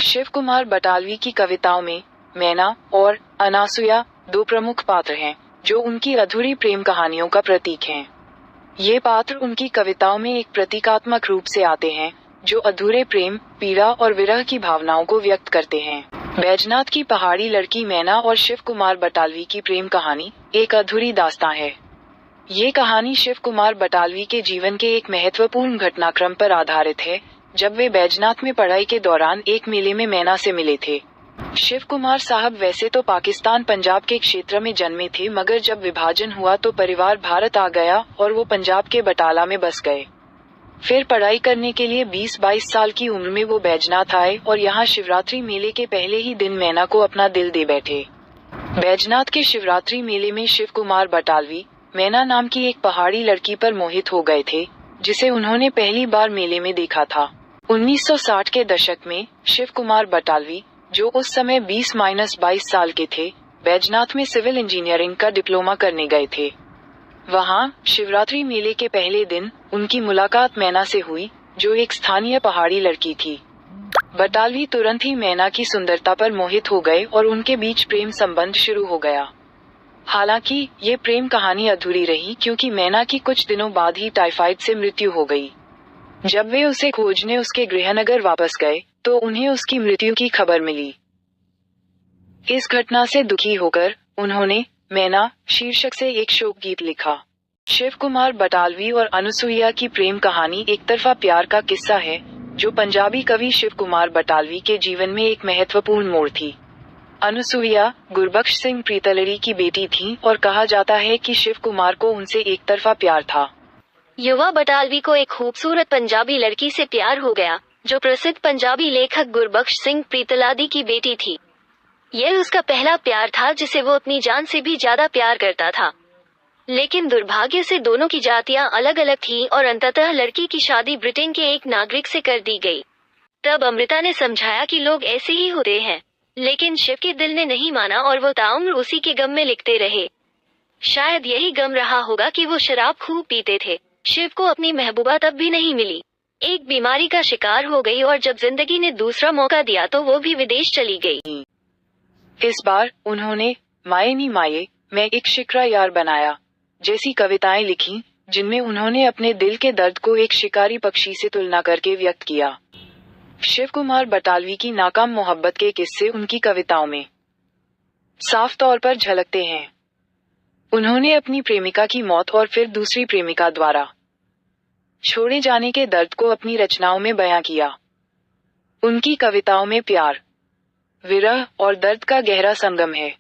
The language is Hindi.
शिव कुमार बटालवी की कविताओं में मैना और अनासुया दो प्रमुख पात्र हैं, जो उनकी अधूरी प्रेम कहानियों का प्रतीक हैं। ये पात्र उनकी कविताओं में एक प्रतीकात्मक रूप से आते हैं, जो अधूरे प्रेम, पीड़ा और विरह की भावनाओं को व्यक्त करते हैं। बैजनाथ की पहाड़ी लड़की मैना और शिव कुमार बटालवी की प्रेम कहानी एक अधूरी दास्तां है। ये कहानी शिव कुमार बटालवी के जीवन के एक महत्वपूर्ण घटनाक्रम पर आधारित है, जब वे बैजनाथ में पढ़ाई के दौरान एक मेले में मैना से मिले थे। शिव कुमार साहब वैसे तो पाकिस्तान पंजाब के क्षेत्र में जन्मे थे, मगर जब विभाजन हुआ तो परिवार भारत आ गया और वो पंजाब के बटाला में बस गए। फिर पढ़ाई करने के लिए 20-22 साल की उम्र में वो बैजनाथ आए और यहाँ शिवरात्रि मेले के पहले ही दिन मैना को अपना दिल दे बैठे। बैजनाथ के शिवरात्रि मेले में शिव कुमार बटालवी मैना नाम की एक पहाड़ी लड़की पर मोहित हो गए थे, जिसे उन्होंने पहली बार मेले में देखा था। 1960 के दशक में शिव कुमार बटालवी, जो उस समय 20-22 साल के थे, बैजनाथ में सिविल इंजीनियरिंग का डिप्लोमा करने गए थे। वहाँ शिवरात्रि मेले के पहले दिन उनकी मुलाकात मैना से हुई, जो एक स्थानीय पहाड़ी लड़की थी। बटालवी तुरंत ही मैना की सुंदरता पर मोहित हो गए और उनके बीच प्रेम संबंध शुरू हो गया। हालांकि ये प्रेम कहानी अधूरी रही, क्योंकि मैना की कुछ दिनों बाद ही टाइफाइड से मृत्यु हो गई। जब वे उसे खोजने उसके गृहनगर वापस गए, तो उन्हें उसकी मृत्यु की खबर मिली। इस घटना से दुखी होकर उन्होंने मैना शीर्षक से एक शोक गीत लिखा। शिव कुमार बटालवी और अनुसुईया की प्रेम कहानी एक तरफा प्यार का किस्सा है, जो पंजाबी कवि शिव कुमार बटालवी के जीवन में एक महत्वपूर्ण मोड़ थी। अनुसुईया गुरबख्श सिंह प्रीतलड़ी की बेटी थी और कहा जाता है कि शिव कुमार को उनसे एक तरफा प्यार था। युवा बटालवी को एक खूबसूरत पंजाबी लड़की से प्यार हो गया, जो प्रसिद्ध पंजाबी लेखक गुरबख्श सिंह प्रीतलादी की बेटी थी। यह उसका पहला प्यार था, जिसे वो अपनी जान से भी ज्यादा प्यार करता था। लेकिन दुर्भाग्य से दोनों की जातियां अलग अलग थीं और अंततः लड़की की शादी ब्रिटेन के एक नागरिक से कर दी गई। तब अमृता ने समझाया कि लोग ऐसे ही होते हैं, लेकिन शिव के दिल ने नहीं माना और वो ताउम्र उसी के गम में लिखते रहे। शायद यही गम रहा होगा कि वो शराब खूब पीते थे। शिव को अपनी महबूबा तब भी नहीं मिली। एक बीमारी का शिकार हो गई और जब जिंदगी ने दूसरा मौका दिया तो वो भी विदेश चली गई। इस बार उन्होंने माये नी माये, मैं एक शिकरा यार बनाया जैसी कविताएं लिखी, जिनमें उन्होंने अपने दिल के दर्द को एक शिकारी पक्षी से तुलना करके व्यक्त किया। शिव कुमार बटालवी की नाकाम मोहब्बत के किस्से उनकी कविताओं में साफ तौर पर झलकते हैं। उन्होंने अपनी प्रेमिका की मौत और फिर दूसरी प्रेमिका द्वारा छोड़े जाने के दर्द को अपनी रचनाओं में बयां किया। उनकी कविताओं में प्यार, विरह और दर्द का गहरा संगम है।